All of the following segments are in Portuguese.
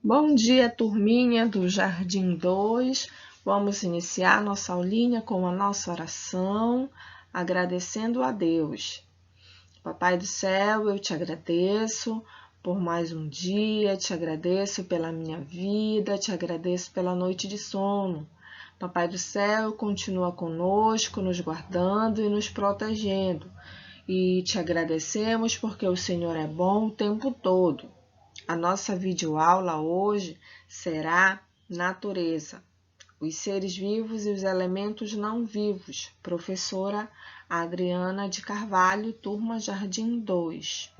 Bom dia, turminha do Jardim 2. Vamos iniciar nossa aulinha com a nossa oração, agradecendo a Deus. Papai do céu, eu te agradeço por mais um dia, te agradeço pela minha vida, te agradeço pela noite de sono. Papai do céu, continua conosco, nos guardando e nos protegendo. E te agradecemos porque o Senhor é bom o tempo todo. A nossa videoaula hoje será Natureza, os seres vivos e os elementos não vivos. Professora Adriana de Carvalho, turma Jardim 2.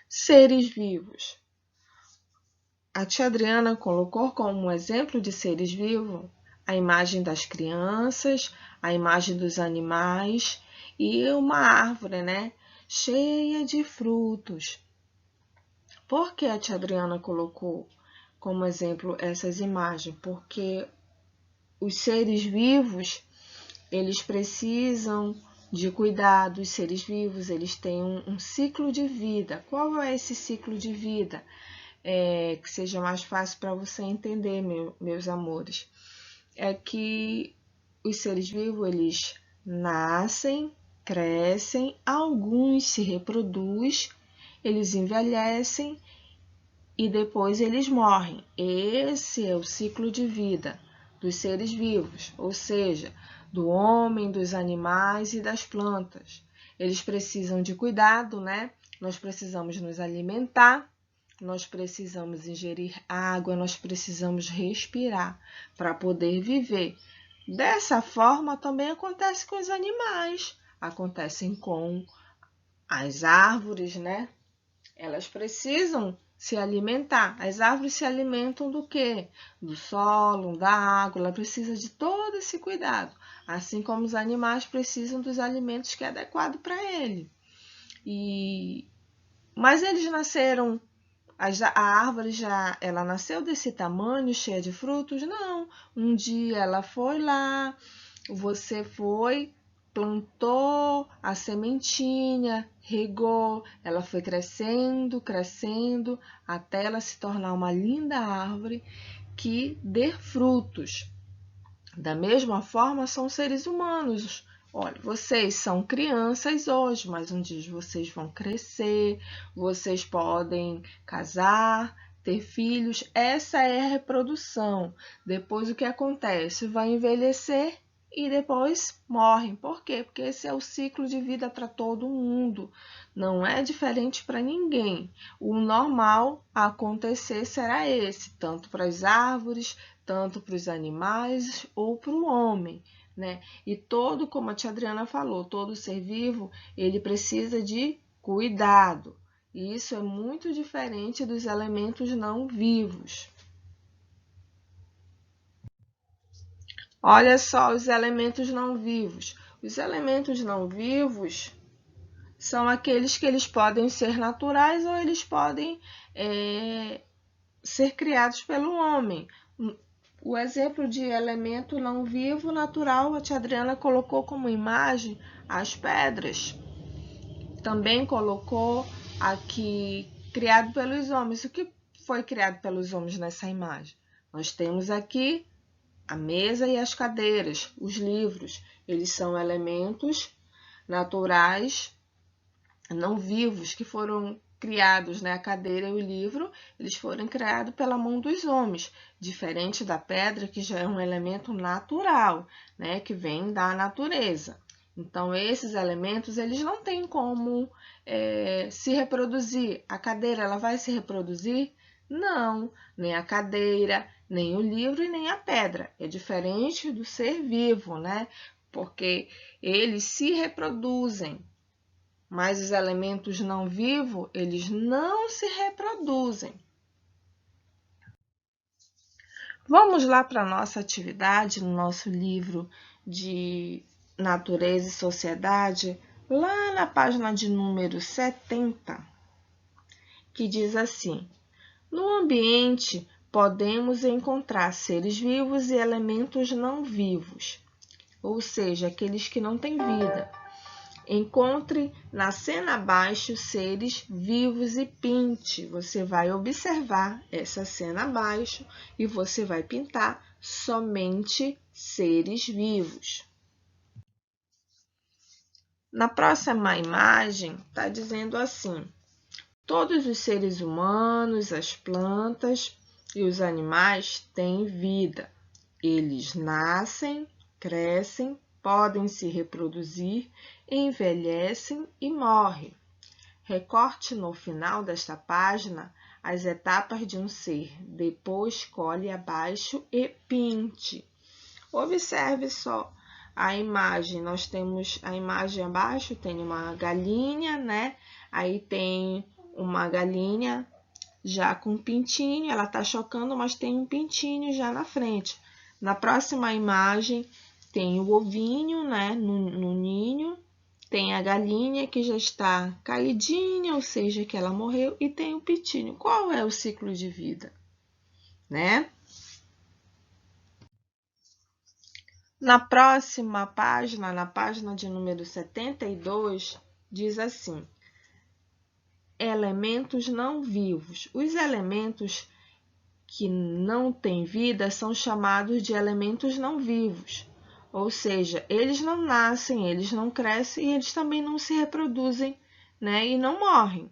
Seres vivos. A tia Adriana colocou como exemplo de seres vivos a imagem das crianças, a imagem dos animais e uma árvore, cheia de frutos. Por que a tia Adriana colocou como exemplo essas imagens? Porque os seres vivos, eles precisam de cuidado. Os seres vivos, eles têm um ciclo de vida. Qual é esse ciclo de vida? Que seja mais fácil para você entender, meus amores. É que os seres vivos, eles nascem, crescem, alguns se reproduzem, eles envelhecem e depois eles morrem. Esse é o ciclo de vida dos seres vivos, ou seja, do homem, dos animais e das plantas. Eles precisam de cuidado, Nós precisamos nos alimentar, nós precisamos ingerir água, nós precisamos respirar para poder viver. Dessa forma também acontece com os animais, acontecem com as árvores, Elas precisam se alimentar. As árvores se alimentam do quê? Do solo, da água. Ela precisa de todo esse cuidado. Assim como os animais precisam dos alimentos que é adequado para ele. Mas eles nasceram, a árvore ela nasceu desse tamanho, cheia de frutos? Não. Um dia ela foi lá, você foi, plantou a sementinha, regou, ela foi crescendo, crescendo, até ela se tornar uma linda árvore que dê frutos. Da mesma forma, são seres humanos. Olha, vocês são crianças hoje, mas um dia vocês vão crescer, vocês podem casar, ter filhos. Essa é a reprodução. Depois o que acontece? Vai envelhecer e depois morrem. Por quê? Porque esse é o ciclo de vida para todo mundo. Não é diferente para ninguém. O normal a acontecer será esse, tanto para as árvores, tanto para os animais ou para o homem, E todo, como a tia Adriana falou, todo ser vivo, ele precisa de cuidado. E isso é muito diferente dos elementos não vivos. Olha só os elementos não vivos. Os elementos não vivos são aqueles que eles podem ser naturais ou eles podem ser criados pelo homem. O exemplo de elemento não vivo natural, a tia Adriana colocou como imagem as pedras. Também colocou aqui criado pelos homens. O que foi criado pelos homens nessa imagem? Nós temos aqui a mesa e as cadeiras, os livros. Eles são elementos naturais não vivos que foram criados, a cadeira e o livro, eles foram criados pela mão dos homens, diferente da pedra, que já é um elemento natural, que vem da natureza. Então, esses elementos, eles não têm como se reproduzir. A cadeira, ela vai se reproduzir? Não, nem a cadeira, nem o livro e nem a pedra. É diferente do ser vivo, Porque eles se reproduzem. Mas os elementos não vivos, eles não se reproduzem. Vamos lá para a nossa atividade no nosso livro de Natureza e Sociedade, lá na página de número 70, que diz assim: no ambiente podemos encontrar seres vivos e elementos não vivos, ou seja, aqueles que não têm vida. Encontre na cena abaixo seres vivos e pinte. Você vai observar essa cena abaixo e você vai pintar somente seres vivos. Na próxima imagem, está dizendo assim: todos os seres humanos, as plantas e os animais têm vida. Eles nascem, crescem, podem se reproduzir, envelhecem e morrem. Recorte no final desta página as etapas de um ser. Depois colhe abaixo e pinte. Observe só a imagem. Nós temos a imagem abaixo, tem uma galinha, né? Aí tem uma galinha já com pintinho, ela tá chocando, mas tem um pintinho já na frente. Na próxima imagem tem o ovinho, né, no ninho, tem a galinha que já está caidinha, ou seja, que ela morreu, e tem o pintinho. Qual é o ciclo de vida, né? Na próxima página, na página de número 72, diz assim: elementos não vivos. Os elementos que não têm vida são chamados de elementos não vivos. Ou seja, eles não nascem, eles não crescem e eles também não se reproduzem, né? E não morrem.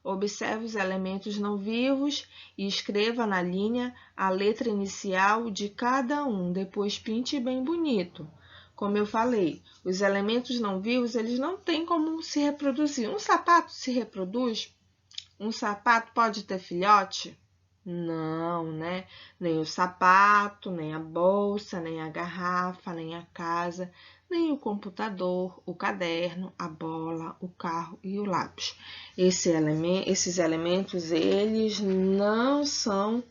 Observe os elementos não vivos e escreva na linha a letra inicial de cada um. Depois pinte bem bonito. Como eu falei, os elementos não vivos, eles não têm como se reproduzir. Um sapato se reproduz? Um sapato pode ter filhote? Não, né? Nem o sapato, nem a bolsa, nem a garrafa, nem a casa, nem o computador, o caderno, a bola, o carro e o lápis. Esses elementos, eles não são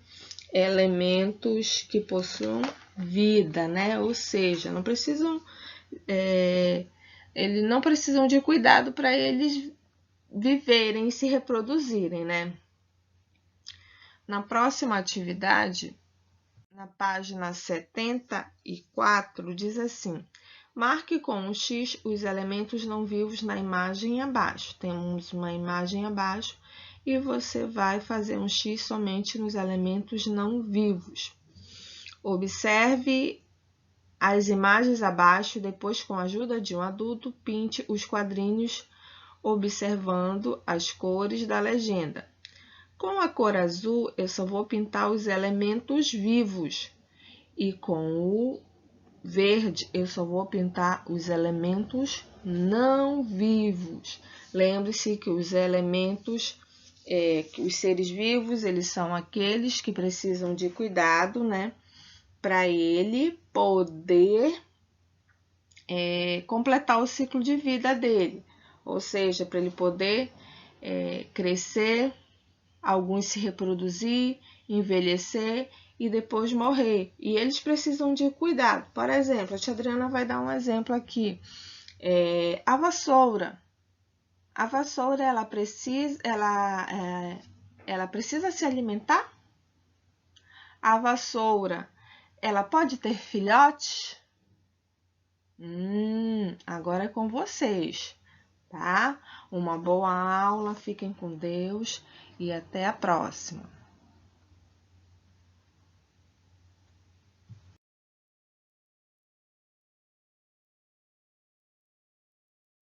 elementos que possuam vida, né? Ou seja, não precisam, eles não precisam de cuidado para eles viverem e se reproduzirem, né? Na próxima atividade, na página 74, diz assim: marque com um X os elementos não vivos na imagem abaixo. Temos uma imagem abaixo e você vai fazer um X somente nos elementos não vivos. Observe as imagens abaixo, depois, com a ajuda de um adulto, pinte os quadrinhos observando as cores da legenda. Com a cor azul, eu só vou pintar os elementos vivos. E com o verde, eu só vou pintar os elementos não vivos. Lembre-se que os elementos, os seres vivos, eles são aqueles que precisam de cuidado, né? Para ele poder completar o ciclo de vida dele. Ou seja, para ele poder crescer, alguns se reproduzir, envelhecer e depois morrer. E eles precisam de cuidado. Por exemplo, a tia Adriana vai dar um exemplo aqui. A vassoura. A vassoura, ela precisa se alimentar? A vassoura, ela pode ter filhotes? Agora é com vocês, tá? Uma boa aula, fiquem com Deus e até a próxima.